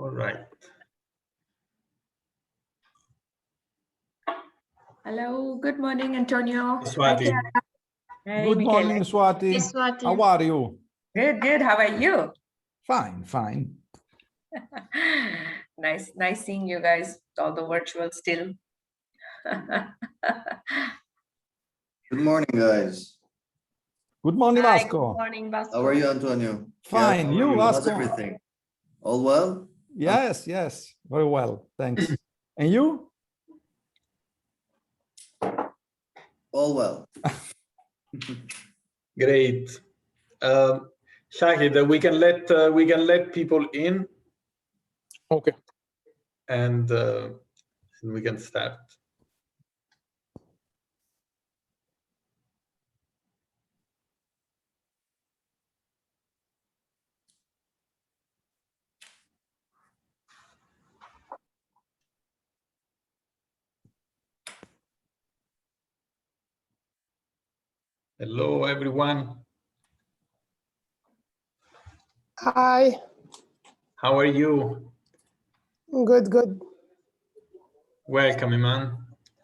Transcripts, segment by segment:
All right. Hello, good morning, Antonio. Swati. Hey, Good Michele. morning, Swati. Hey, Swati. How are you? Good, good. How are you? Fine, fine. Nice seeing you guys, although virtual still. Good morning, guys. Good morning, Hi, Vasco. good morning, Vasco. How are you, Antonio? Fine. How are You, How's Vasco? everything? All well? Yes, yes. Very well. Thanks. And you? All well. Great. Shahid, we can let people in. Okay. And we can start. Hello, everyone. Hi. How are you? Good, good. Welcome, Iman,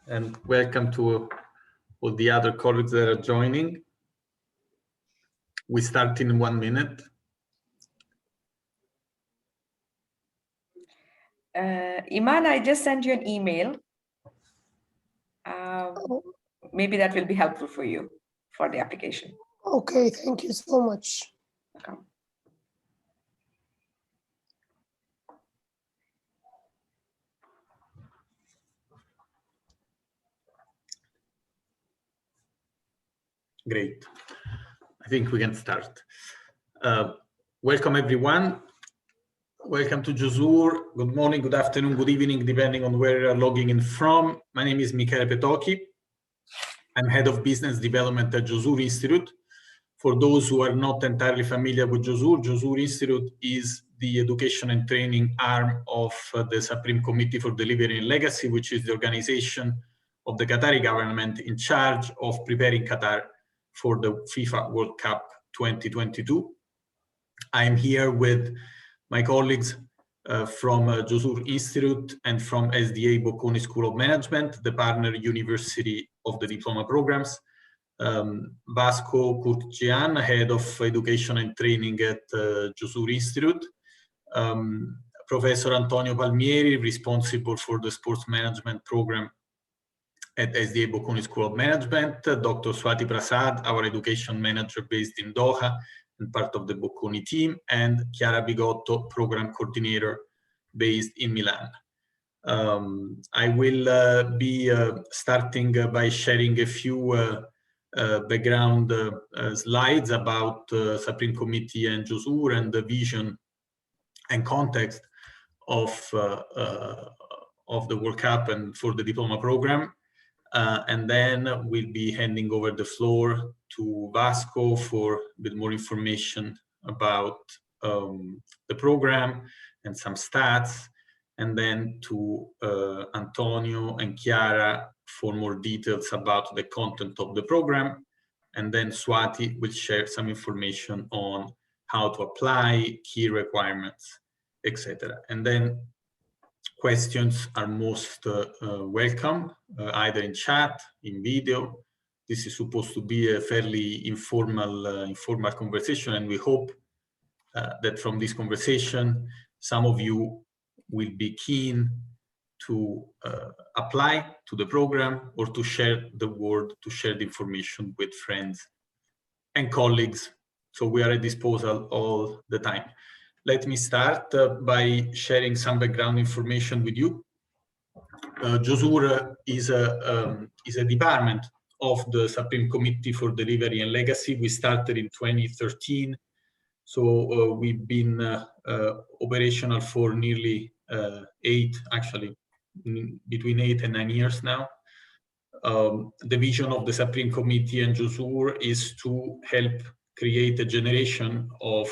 and welcome to all the other colleagues that are joining. We start in 1 minute. Iman, I just sent you an email. Maybe that will be helpful for you for the application. Okay, thank you so much. Welcome. Great. I think we can start. Welcome, everyone. Welcome to Josoor. Good morning, good afternoon, good evening, depending on where you're logging in from. My name is Michele Petocchi. I'm head of business development at Josoor Institute. For those who are not entirely familiar with Josoor, Josoor Institute is the education and training arm of the Supreme Committee for Delivery and Legacy, which is the organization of the Qatari government in charge of preparing Qatar for the FIFA World Cup 2022. I'm here with my colleagues from Josoor Institute and from SDA Bocconi School of Management, the partner university of the diploma programs. Vasco Curcian, head of education and training at Josoor Institute. Professor Antonio Palmieri, responsible for the sports management program at SDA Bocconi School of Management. Dr. Swati Prasad, our education manager based in Doha and part of the Bocconi team, and Chiara Bigotto, program coordinator based in Milan. I will be starting by sharing a few background slides about Supreme Committee and Josoor and the vision and context of the World Cup and for the diploma program. And then we'll be handing over the floor to Vasco for a bit more information about the program and some stats, and then to Antonio and Chiara for more details about the content of the program. And then Swati will share some information on how to apply, key requirements, etc. And then questions are most welcome, either in chat, in video. This is supposed to be a fairly informal conversation, and we hope that from this conversation, some of you will be keen to apply to the program or to share the word, to share the information with friends and colleagues. So we are at disposal all the time. Let me start by sharing some background information with you. Josoor is a department of the Supreme Committee for Delivery and Legacy. We started in 2013. So we've been operational for nearly between 8 and 9 years now. The vision of the Supreme Committee and Josoor is to help create a generation of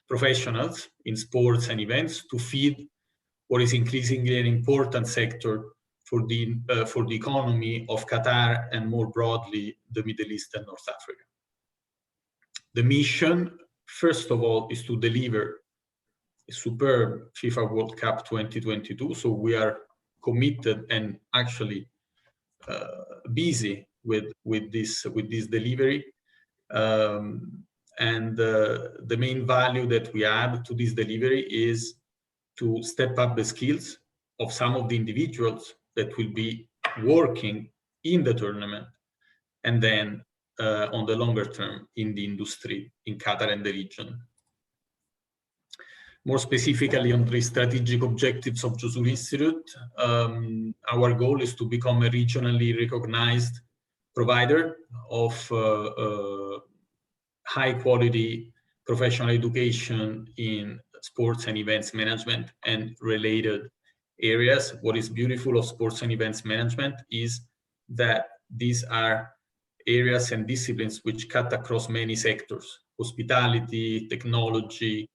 professionals in sports and events to feed what is increasingly an important sector for the economy of Qatar and more broadly the Middle East and North Africa. The mission, first of all, is to deliver superb FIFA World Cup 2022. So we are committed and actually busy with this delivery. And the main value that we add to this delivery is to step up the skills of some of the individuals that will be working in the tournament, and then on the longer term in the industry in Qatar and the region. More specifically on the strategic objectives of Josoor Institute, our goal is to become a regionally recognized provider of high quality professional education in sports and events management and related areas. What is beautiful of sports and events management is that these are areas and disciplines which cut across many sectors: hospitality, technology,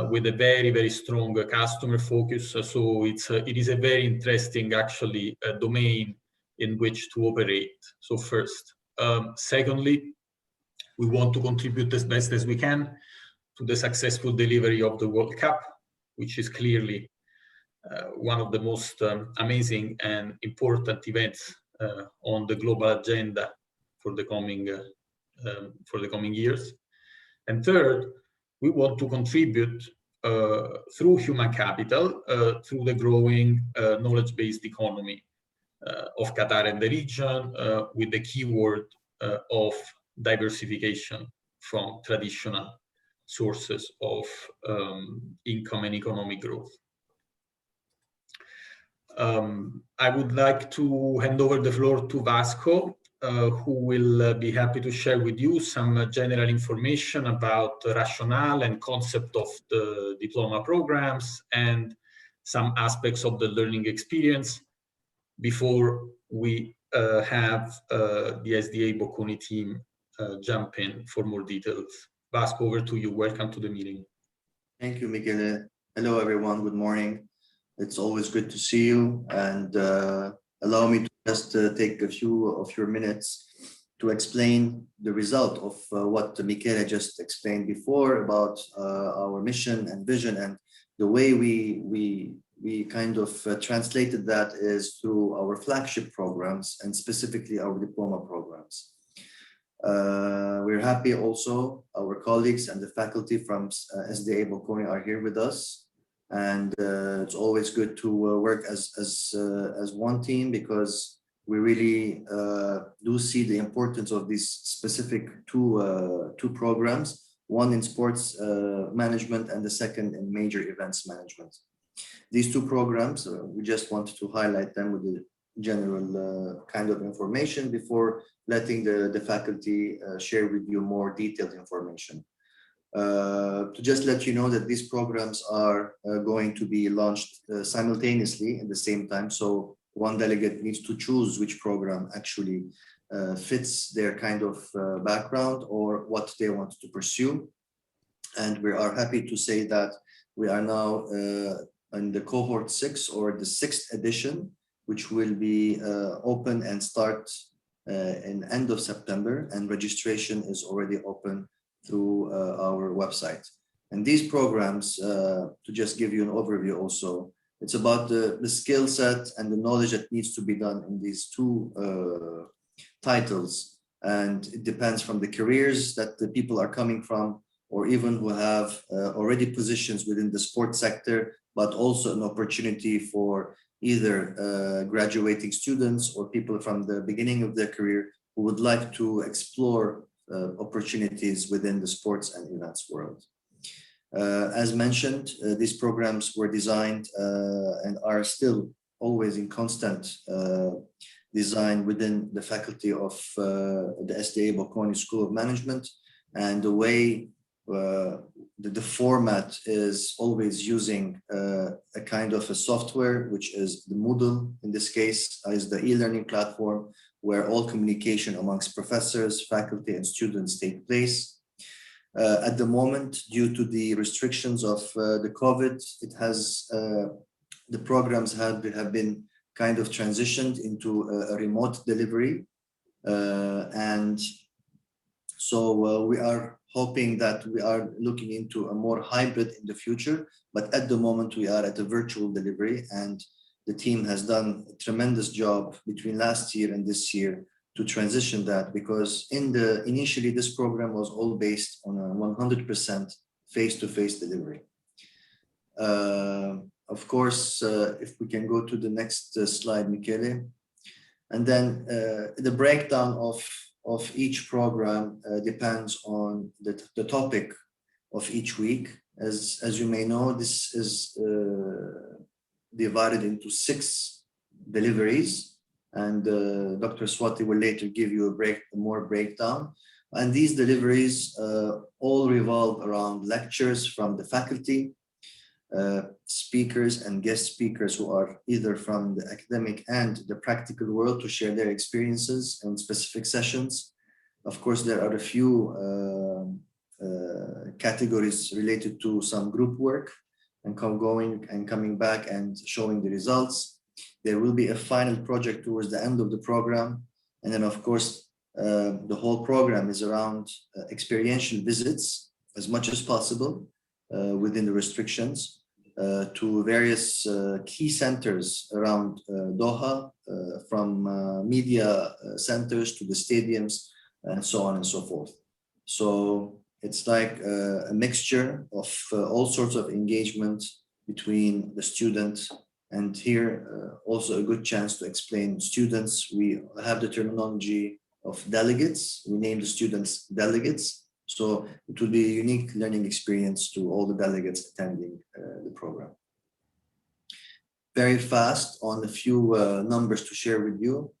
with a very, very strong customer focus. So it is a very interesting, actually, domain in which to operate. So first. Secondly, we want to contribute as best as we can to the successful delivery of the World Cup, which is clearly one of the most amazing and important events on the global agenda for the coming years. And third, we want to contribute through human capital, through the growing knowledge-based economy of Qatar and the region, with the keyword of diversification from traditional sources of income and economic growth. I would like to hand over the floor to Vasco, who will be happy to share with you some general information about the rationale and concept of the diploma programs and some aspects of the learning experience before we have the SDA Bocconi team jump in for more details. Vasco, over to you. Welcome to the meeting. Thank you, Michele. Hello, everyone. Good morning. It's always good to see you, and allow me to just take a few of your minutes to explain the result of what Michele just explained before about our mission and vision, and the way we kind of translated that is through our flagship programs and specifically our diploma programs. We're happy also our colleagues and the faculty from SDA Bocconi are here with us. And it's always good to work as one team, because we really do see the importance of these specific two programs, one in sports management and the second in major events management. These two programs, we just wanted to highlight them with the general kind of information before letting the faculty share with you more detailed information. To just let you know that these programs are going to be launched simultaneously at the same time. So one delegate needs to choose which program actually fits their kind of background or what they want to pursue. And we are happy to say that we are now in the cohort 6, or the 6th edition, which will be open and start in end of September, and registration is already open through our website. And these programs, to just give you an overview also, it's about the skill set and the knowledge that needs to be done in these two titles. And it depends from the careers that the people are coming from, or even who have already positions within the sports sector, but also an opportunity for either graduating students or people from the beginning of their career who would like to explore opportunities within the sports and events world. As mentioned, these programs were designed and are still always in constant design within the faculty of the SDA Bocconi School of Management, and the way the format is always using a kind of a software, which is the Moodle. In this case, is the e-learning platform where all communication amongst professors, faculty, and students take place. At the moment, due to the restrictions of the COVID, it has the programs have been kind of transitioned into a remote delivery, and So we are hoping that we are looking into a more hybrid in the future, but at the moment we are at a virtual delivery, and the team has done a tremendous job between last year and this year to transition that, because initially this program was all based on a 100% face-to-face delivery. Of course, if we can go to the next slide, Michele. And then the breakdown of each program depends on the topic of each week. As you may know, this is divided into 6 deliveries, and Dr. Swati will later give you a more breakdown. And these deliveries all revolve around lectures from the faculty, speakers and guest speakers who are either from the academic and the practical world to share their experiences in specific sessions. Of course, there are a few categories related to some group work and going and coming back and showing the results. There will be a final project towards the end of the program. And then, of course, the whole program is around experiential visits as much as possible within the restrictions to various key centers around Doha, from media centers to the stadiums and so on and so forth. So it's like a mixture of all sorts of engagement between the students, and here also a good chance to explain students. We have the terminology of delegates. We name the students delegates. So it will be a unique learning experience to all the delegates attending the program. Very fast on a few numbers to share with you.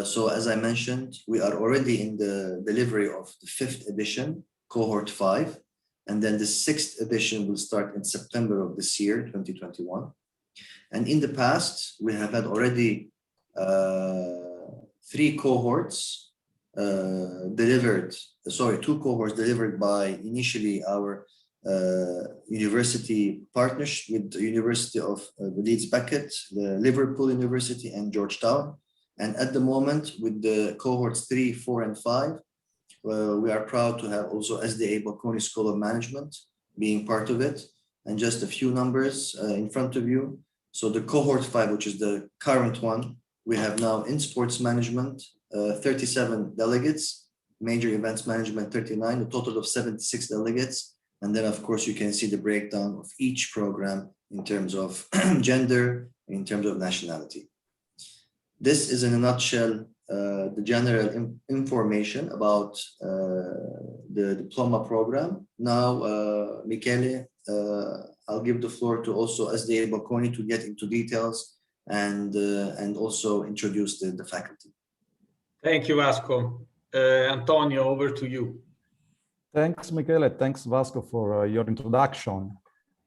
So as I mentioned, we are already in the delivery of the 5th edition, cohort 5, and then the 6th edition will start in September of this year, 2021. And in the past, we have had already 3 cohorts delivered, sorry, 2 cohorts delivered by initially our university partnership with the University of Leeds Beckett, the Liverpool University and Georgetown. And at the moment with the cohorts 3, 4 and 5, we are proud to have also SDA Bocconi School of Management being part of it. And just a few numbers in front of you. So the cohort 5, which is the current one, we have now in sports management, 37 delegates, major events management 39, a total of 76 delegates. And then of course you can see the breakdown of each program in terms of gender, in terms of nationality. This is in a nutshell the general information about the diploma program. Now, Michele, I'll give the floor to also SDA Bocconi to get into details and also introduce the faculty. Thank you, Vasco. Antonio, over to you. Thanks, Michele. Thanks, Vasco, for your introduction.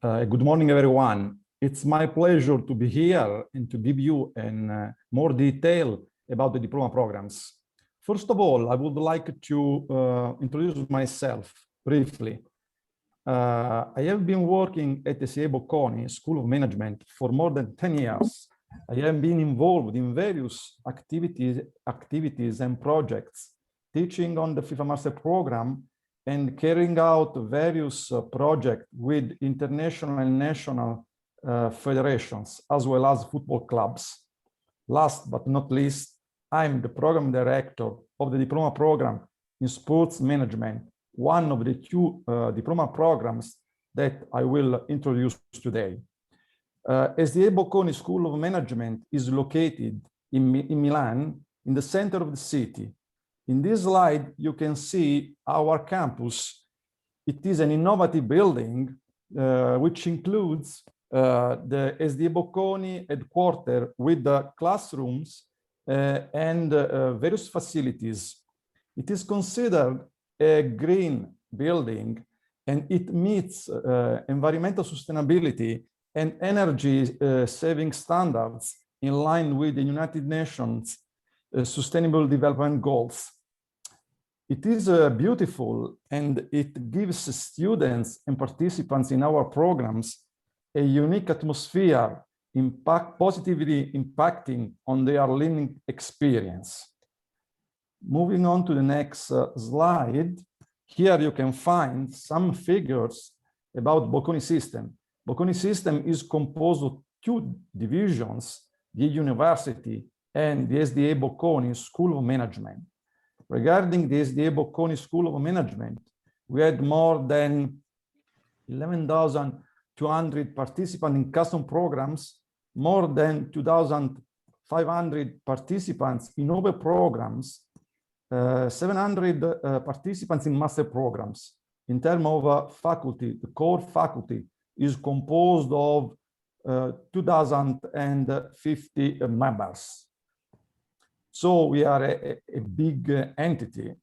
Good morning, everyone. It's my pleasure to be here and to give you in more detail about the diploma programs. First of all, I would like to introduce myself briefly. I have been working at the SDA Bocconi School of Management for more than 10 years. I have been involved in various activities and projects, teaching on the FIFA Master Program and carrying out various projects with international and national federations, as well as football clubs. Last but not least, I'm the program director of the diploma program in sports management, one of the 2 diploma programs that I will introduce today. SDA Bocconi School of Management is located in Milan, in the center of the city. In this slide, you can see our campus. It is an innovative building, which includes the SDA Bocconi headquarters with the classrooms and various facilities. It is considered a green building, and it meets environmental sustainability and energy saving standards in line with the United Nations Sustainable Development Goals. It is beautiful, and it gives students and participants in our programs a unique atmosphere, positively impacting on their learning experience. Moving on to the next slide, here you can find some figures about Bocconi system. Bocconi system is composed of two divisions, the University and the SDA Bocconi School of Management. Regarding the SDA Bocconi School of Management, we had more than 11,200 participants in custom programs, more than 2,500 participants in open programs, 700 participants in master programs. In terms of faculty, the core faculty is composed of 2,050 members. So we are a big entity.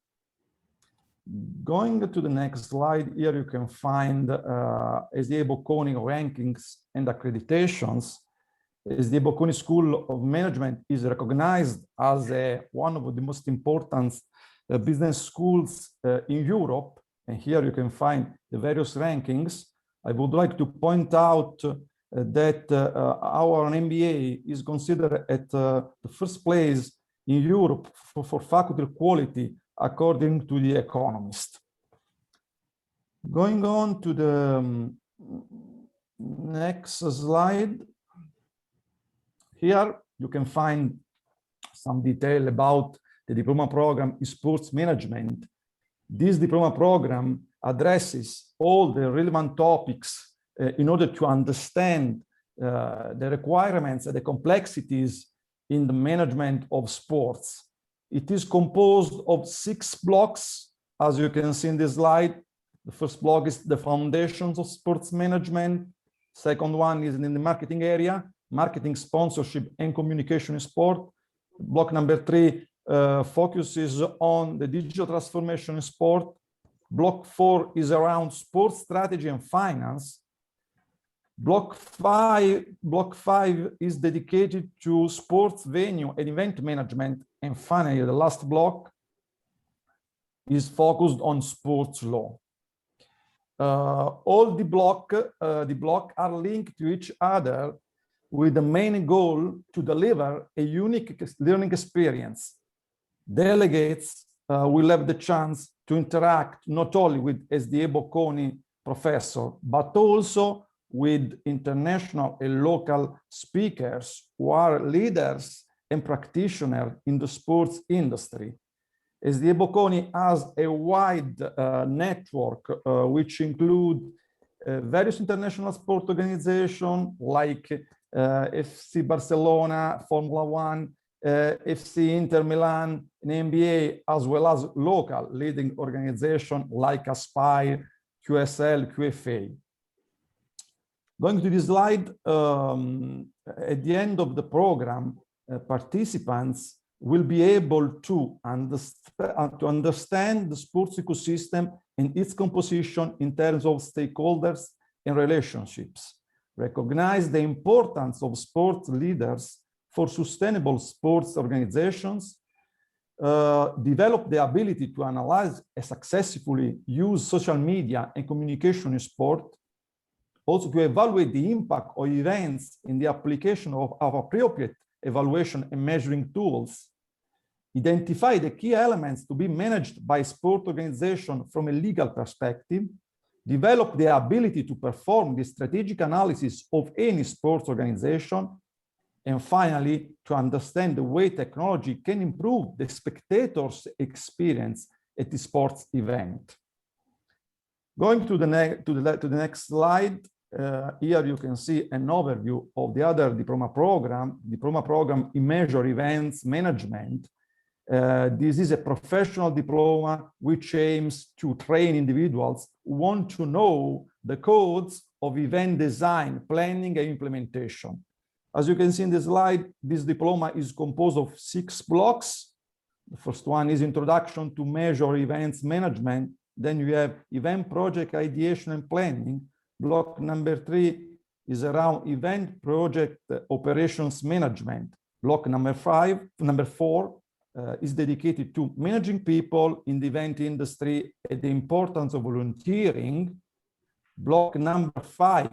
Going to the next slide, here you can find SDA Bocconi rankings and accreditations. SDA Bocconi School of Management is recognized as one of the most important business schools in Europe. And here you can find the various rankings. I would like to point out that our MBA is considered at the first place in Europe for faculty quality, according to The Economist. Going on to the next slide. Here you can find some detail about the diploma program in sports management. This diploma program addresses all the relevant topics in order to understand the requirements and the complexities in the management of sports. It is composed of 6 blocks, as you can see in this slide. The first block is the foundations of sports management. Second one is in the marketing area, marketing, sponsorship, and communication in sport. Block number 3 focuses on the digital transformation in sport. Block 4 is around sports strategy and finance. Block 5 is dedicated to sports venue and event management. And finally, the last block is focused on sports law. All the block are linked to each other with the main goal to deliver a unique learning experience. Delegates will have the chance to interact not only with SDA Bocconi professor, but also with international and local speakers who are leaders and practitioners in the sports industry. SDA Bocconi has a wide network which include various international sport organizations like FC Barcelona, Formula One, FC Inter Milan, and NBA, as well as local leading organizations like Aspire, QSL, QFA. Going to this slide, at the end of the program, participants will be able to understand the sports ecosystem and its composition in terms of stakeholders and relationships, recognize the importance of sports leaders for sustainable sports organizations, develop the ability to analyze and successfully use social media and communication in sport, also to evaluate the impact of events in the application of appropriate evaluation and measuring tools, identify the key elements to be managed by sport organization from a legal perspective, develop the ability to perform the strategic analysis of any sports organization, and finally, to understand the way technology can improve the spectator's experience at the sports event. Going to the next slide, here you can see an overview of the other diploma program in Major Events Management. This is a professional diploma which aims to train individuals who want to know the codes of event design, planning, and implementation. As you can see in the slide, this diploma is composed of 6 blocks. The first one is Introduction to Major Events Management. Then you have Event Project Ideation and Planning. Block number 3 is around Event Project Operations Management. Block number 4 is dedicated to managing people in the event industry and the importance of volunteering. Block number 5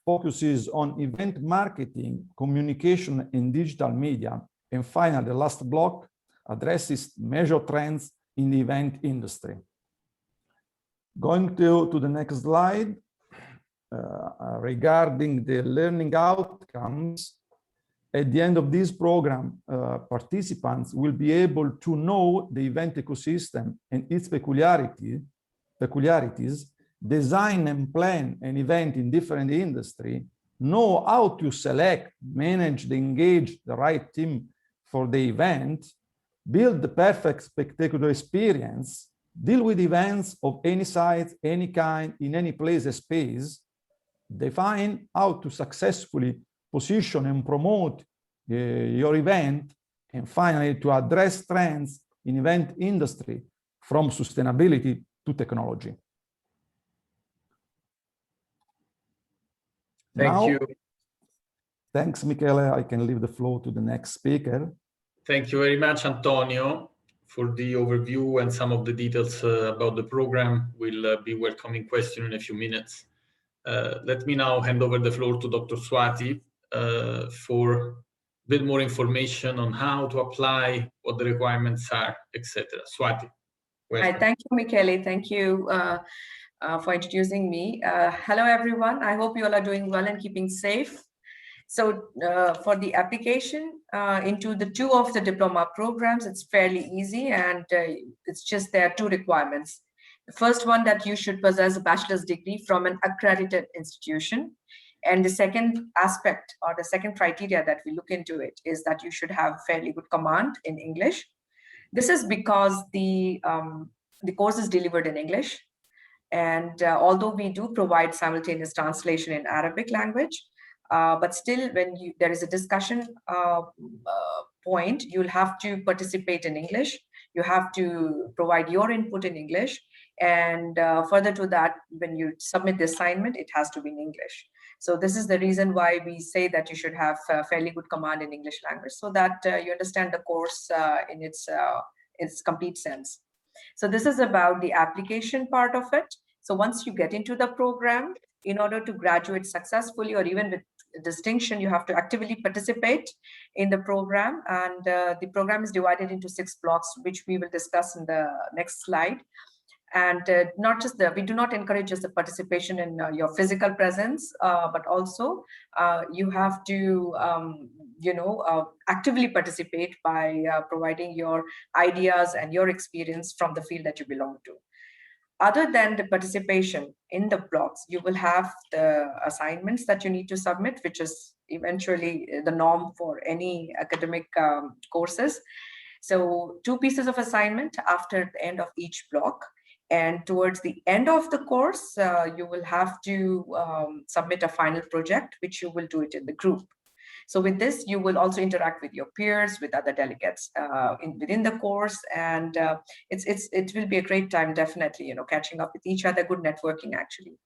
focuses on event marketing, communication, and digital media. And finally, the last block, addresses major trends in the event industry. Going to the next slide, regarding the learning outcomes, at the end of this program, participants will be able to know the event ecosystem and its peculiarities, design and plan an event in different industry, know how to select, manage, and engage the right team for the event, build the perfect spectacular experience, deal with events of any size, any kind, in any place or space, define how to successfully position and promote your event, and finally to address trends in event industry from sustainability to technology. Thank you. Thanks, Michele. I can leave the floor to the next speaker. Thank you very much, Antonio, for the overview and some of the details about the program. We'll be welcoming questions in a few minutes. Let me now hand over the floor to Dr. Swati for a bit more information on how to apply, what the requirements are, etc. Swati. Hi, thank you, Michele. Thank you for introducing me. Hello, everyone. I hope you all are doing well and keeping safe. So for the application into the two of the diploma programs, it's fairly easy, and it's just there are two requirements. The first one, that you should possess a bachelor's degree from an accredited institution. And the second aspect, or the second criteria that we look into it, is that you should have fairly good command in English. This is because the course is delivered in English. And although we do provide simultaneous translation in Arabic language, but still, when there is a discussion point, you'll have to participate in English. You have to provide your input in English. And further to that, when you submit the assignment, it has to be in English. So this is the reason why we say that you should have fairly good command in English language, so that you understand the course in its complete sense. So this is about the application part of it. So once you get into the program, in order to graduate successfully or even with distinction, you have to actively participate in the program. And the program is divided into 6 blocks, which we will discuss in the next slide. And not just we do not encourage just the participation in your physical presence, but also you have to, actively participate by providing your ideas and your experience from the field that you belong to. Other than the participation in the blocks, you will have the assignments that you need to submit, which is eventually the norm for any academic courses. So 2 pieces of assignment after the end of each block. And towards the end of the course, you will have to submit a final project, which you will do it in the group. So with this, you will also interact with your peers, with other delegates within the course, and it will be a great time, definitely, catching up with each other, good networking, actually.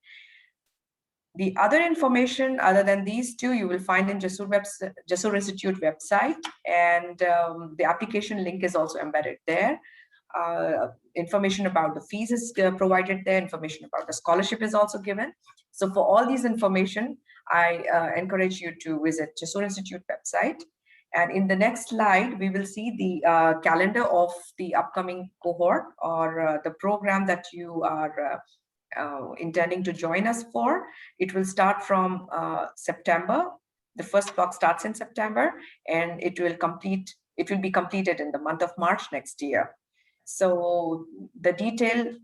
The other information, other than these 2, you will find in Josoor Institute website, and the application link is also embedded there. Information about the fees is provided there. Information about the scholarship is also given. So for all these information, I encourage you to visit Josoor Institute website. And in the next slide, we will see the calendar of the upcoming cohort, or the program that you are intending to join us for. It will start from September. The first block starts in September, and it will be completed in the month of March next year. So the detailed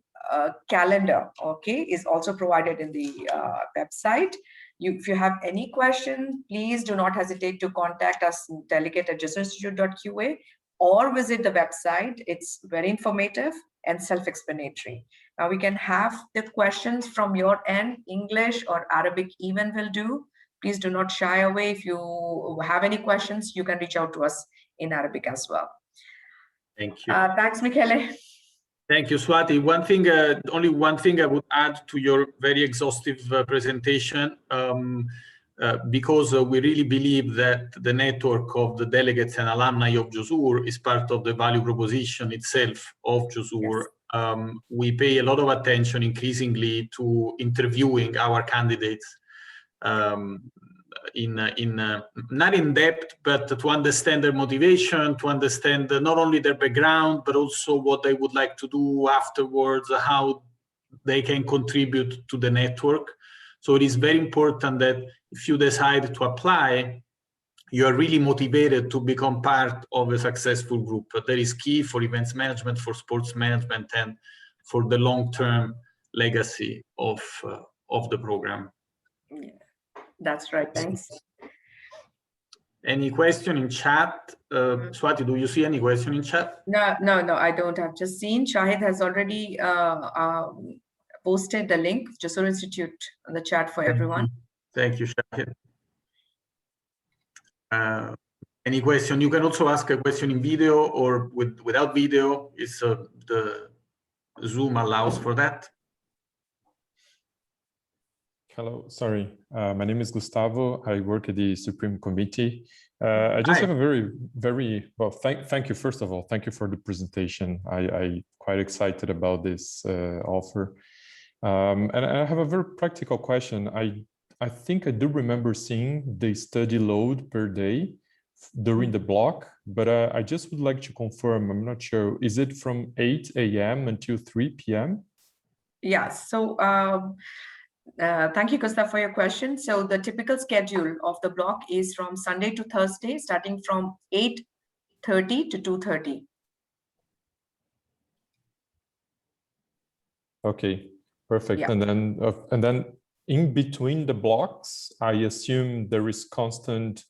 calendar, is also provided in the website. If you have any question, please do not hesitate to contact us, delegate@josoorinstitute.qa, or visit the website. It's very informative and self-explanatory. Now we can have the questions from your end, English or Arabic even will do. Please do not shy away. If you have any questions, you can reach out to us in Arabic as well. Thank you. Thanks, Michele. Thank you, Swati. Only one thing I would add to your very exhaustive presentation, because we really believe that the network of the delegates and alumni of Josoor is part of the value proposition itself of Josoor. Yes. We pay a lot of attention increasingly to interviewing our candidates not in depth, but to understand their motivation, to understand not only their background, but also what they would like to do afterwards, how they can contribute to the network. So it is very important that if you decide to apply, you are really motivated to become part of a successful group. That is key for events management, for sports management, and for the long-term legacy of the program. Yeah, that's right. Thanks. Any question in chat? Swati, do you see any question in chat? No, I don't. I've just seen Shahid has already posted the link, Josoor Institute, on the chat for everyone. Thank you, Shahid. Any question? You can also ask a question in video or without video. It's the Zoom allows for that. Hello, sorry. My name is Gustavo. I work at the Supreme Committee. I just have a very well. Thank you. First of all, thank you for the presentation. I quite excited about this offer, and I have a very practical question. I think I do remember seeing the study load per day during the block, but I just would like to confirm. I'm not sure. Is it from 8 a.m. until 3 p.m.? Yeah. So. Thank you, Gustav, for your question. So the typical schedule of the block is from Sunday to Thursday, starting from 8:30 to 2:30. Okay, perfect. Yeah. And then in between the blocks, I assume there is constant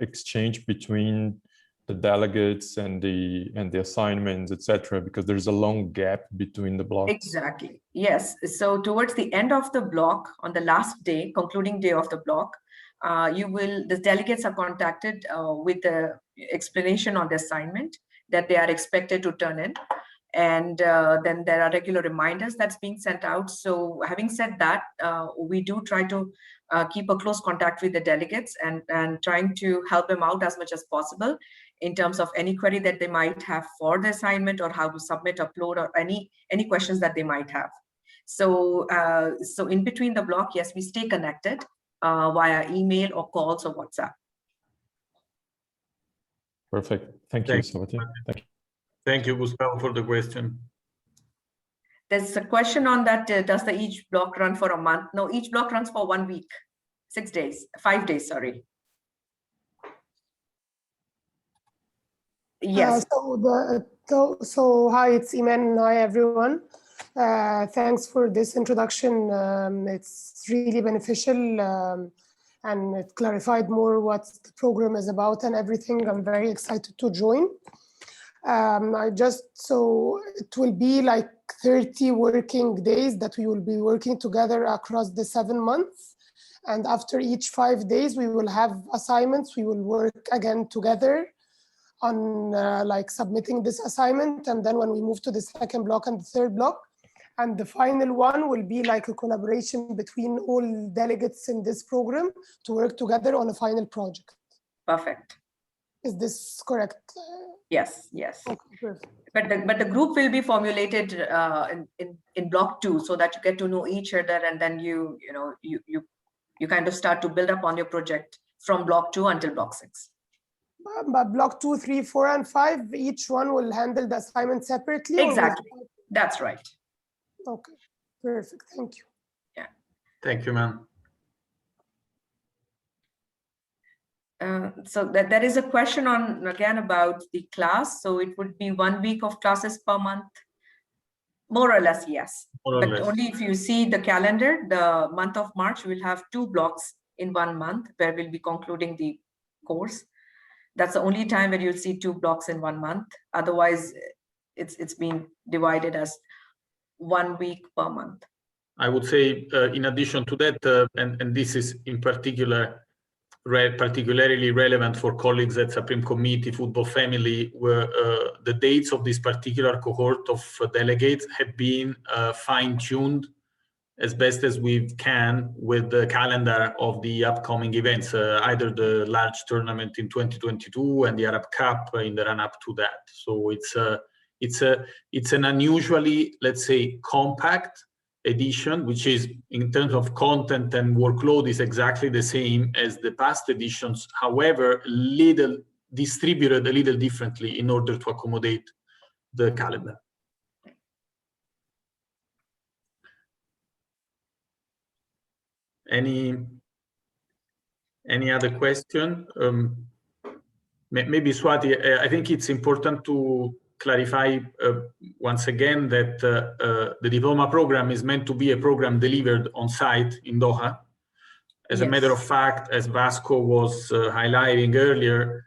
exchange between the delegates and the assignments, etc., because there's a long gap between the blocks. Exactly. Yes. So towards the end of the block, on the last day, concluding day of the block, the delegates are contacted with the explanation on the assignment that they are expected to turn in. And then there are regular reminders that's being sent out. So having said that, we do try to keep a close contact with the delegates and trying to help them out as much as possible in terms of any query that they might have for the assignment or how to submit, upload, or any questions that they might have. So, so in between the block, yes, we stay connected via email or calls or WhatsApp. Perfect. Thank you, Swati. Thank you. Thank you, Gustavo, for the question. There's a question on that. Does each block run for a month? No, each block runs for 1 week, 6 days, 5 days, sorry. Yes. So hi, it's Iman. Hi, everyone. Thanks for this introduction. It's really beneficial and it clarified more what the program is about and everything. I'm very excited to join. So it will be like 30 working days that we will be working together across the 7 months. And after each 5 days, we will have assignments. We will work again together on like submitting this assignment. And then when we move to the second block and the third block, and the final one will be like a collaboration between all delegates in this program to work together on a final project. Perfect. Is this correct? Yes, yes. Okay, perfect. But the group will be formulated in block 2 so that you get to know each other, and then you kind of start to build up on your project from block 2 until block 6. But block 2, 3, 4, and 5, each one will handle the assignment separately? Exactly. That's right. Okay, perfect. Thank you. Yeah. Thank you, ma'am. So there is a question on again about the class. So it would be 1 week of classes per month, more or less, yes. But only if you see the calendar, the month of March, we'll have 2 blocks in 1 month where we'll be concluding the course. That's the only time where you'll see 2 blocks in 1 month. Otherwise, it's been divided as 1 week per month. I would say, in addition to that, and this is in particular particularly relevant for colleagues at Supreme Committee, Football Family, where the dates of this particular cohort of delegates have been fine-tuned as best as we can with the calendar of the upcoming events, either the large tournament in 2022 and the Arab Cup in the run-up to that. So it's an unusually, let's say, compact edition, which is in terms of content and workload is exactly the same as the past editions, however, distributed a little differently in order to accommodate the calendar. Any other question? Maybe Swati, I think it's important to clarify once again that the diploma program is meant to be a program delivered on site in Doha. As a matter of fact, as Vasco was highlighting earlier,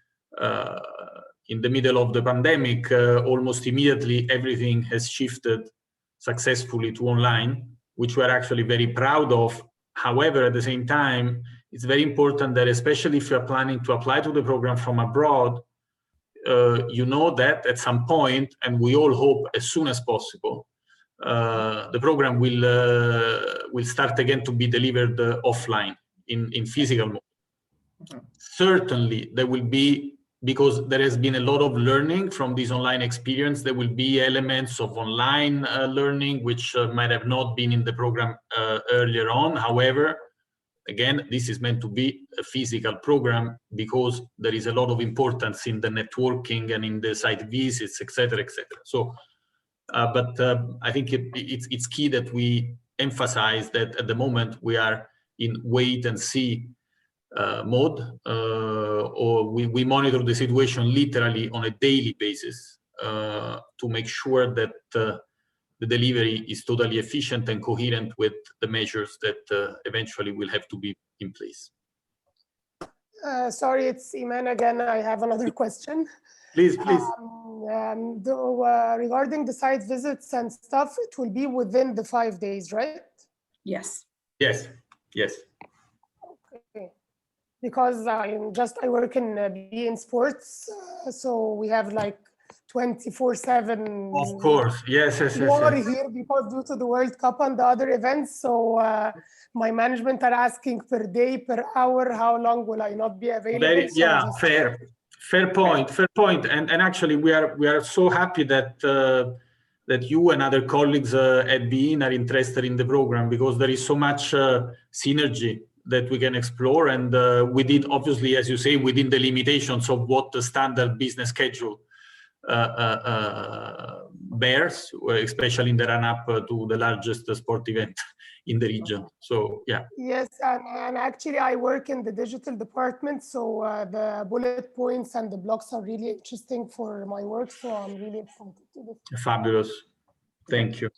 in the middle of the pandemic, almost immediately everything has shifted successfully to online, which we're actually very proud of. However, at the same time, it's very important that, especially if you're planning to apply to the program from abroad, you know that at some point, and we all hope as soon as possible, the program will start again to be delivered offline in physical mode. Certainly, there will be, because there has been a lot of learning from this online experience, there will be elements of online learning which might have not been in the program earlier on. However, again, this is meant to be a physical program because there is a lot of importance in the networking and in the site visits, etc., etc. So, but I think it's key that we emphasize that at the moment we are in wait and see mode, or we monitor the situation literally on a daily basis to make sure that the delivery is totally efficient and coherent with the measures that eventually will have to be in place. Sorry, it's Iman again. I have another question. Please, please. Regarding the site visits and stuff, it will be within the 5 days, right? Yes. Yes, yes. Okay. Because I work in BE Sports, so we have like 24/7. Of course, yes. Here because due to the World Cup and the other events, so my management are asking per day, per hour, how long will I not be available? Fair point. And actually, we are so happy that that you and other colleagues at BE are interested in the program, because there is so much synergy that we can explore, and we did, obviously, as you say, within the limitations of what the standard business schedule bears, especially in the run-up to the largest sport event in the region. So yeah. Yes, and actually I work in the digital department, so the bullet points and the blocks are really interesting for my work, so I'm really excited to do. Fabulous. Thank you.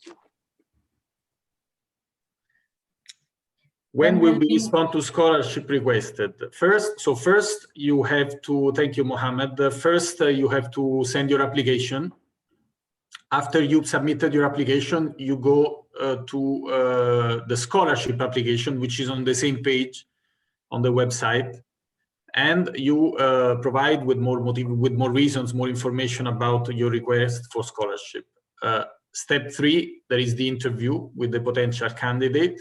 When will we respond to scholarship requested? First you have to, thank you, Mohammed. First, you have to send your application. After you've submitted your application, you go to the scholarship application, which is on the same page on the website, and you provide with more reasons, more information about your request for scholarship. Step 3, there is the interview with the potential candidate.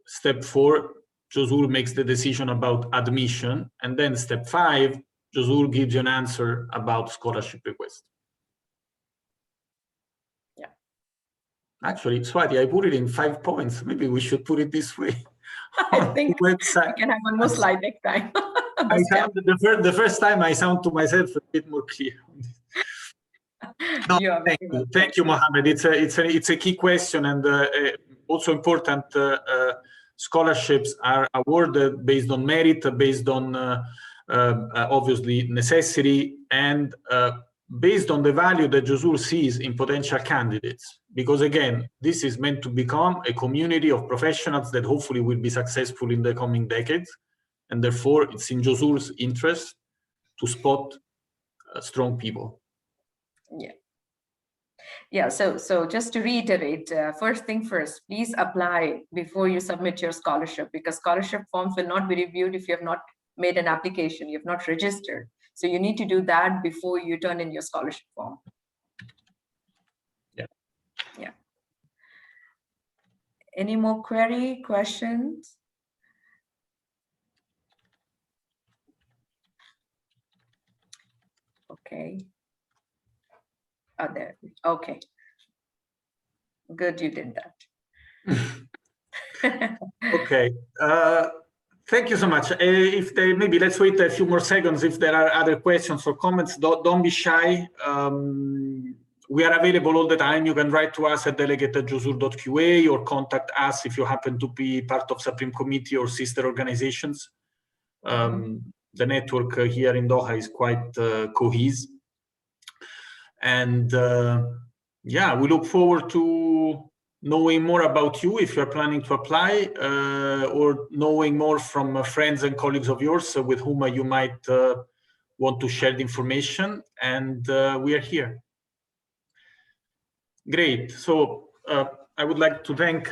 Step 4, Josoor makes the decision about admission. And then step 5, Josoor gives you an answer about scholarship request. Yeah. Actually, Swati, I put it in 5 points. Maybe we should put it this way. I think we can have one more slide next time. The first time I sound to myself a bit more clear. No, thank you, Mohammed. It's a key question, and also important. Scholarships are awarded based on merit, based on obviously necessity, and based on the value that Josoor sees in potential candidates. Because again, this is meant to become a community of professionals that hopefully will be successful in the coming decades, and therefore it's in Josoor's interest to spot strong people. Yeah, so just to reiterate, first thing first, please apply before you submit your scholarship, because scholarship forms will not be reviewed if you have not made an application, you have not registered. So you need to do that before you turn in your scholarship form. Yeah. Any more questions? Okay. Oh, there. Okay. Good, you did that. Okay. Thank you so much. If they maybe let's wait a few more seconds. If there are other questions or comments, don't be shy. We are available all the time. You can write to us at delegate@josoor.qa or contact us if you happen to be part of Supreme Committee or sister organizations. The network here in Doha is quite cohesive. And yeah, we look forward to knowing more about you if you're planning to apply, or knowing more from friends and colleagues of yours with whom you might want to share the information. And we are here. Great. So I would like to thank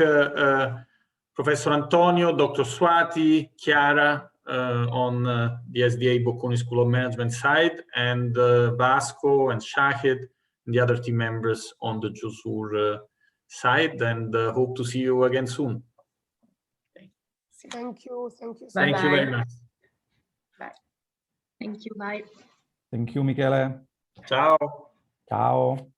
Professor Antonio, Dr. Swati, Chiara on the SDA Bocconi School of Management side, and Vasco and Shahid and the other team members on the Josoor side, and hope to see you again soon. Thank you. Thank you. Thank you very much. Bye. Thank you. Bye. Thank you, Michele. Ciao. Ciao.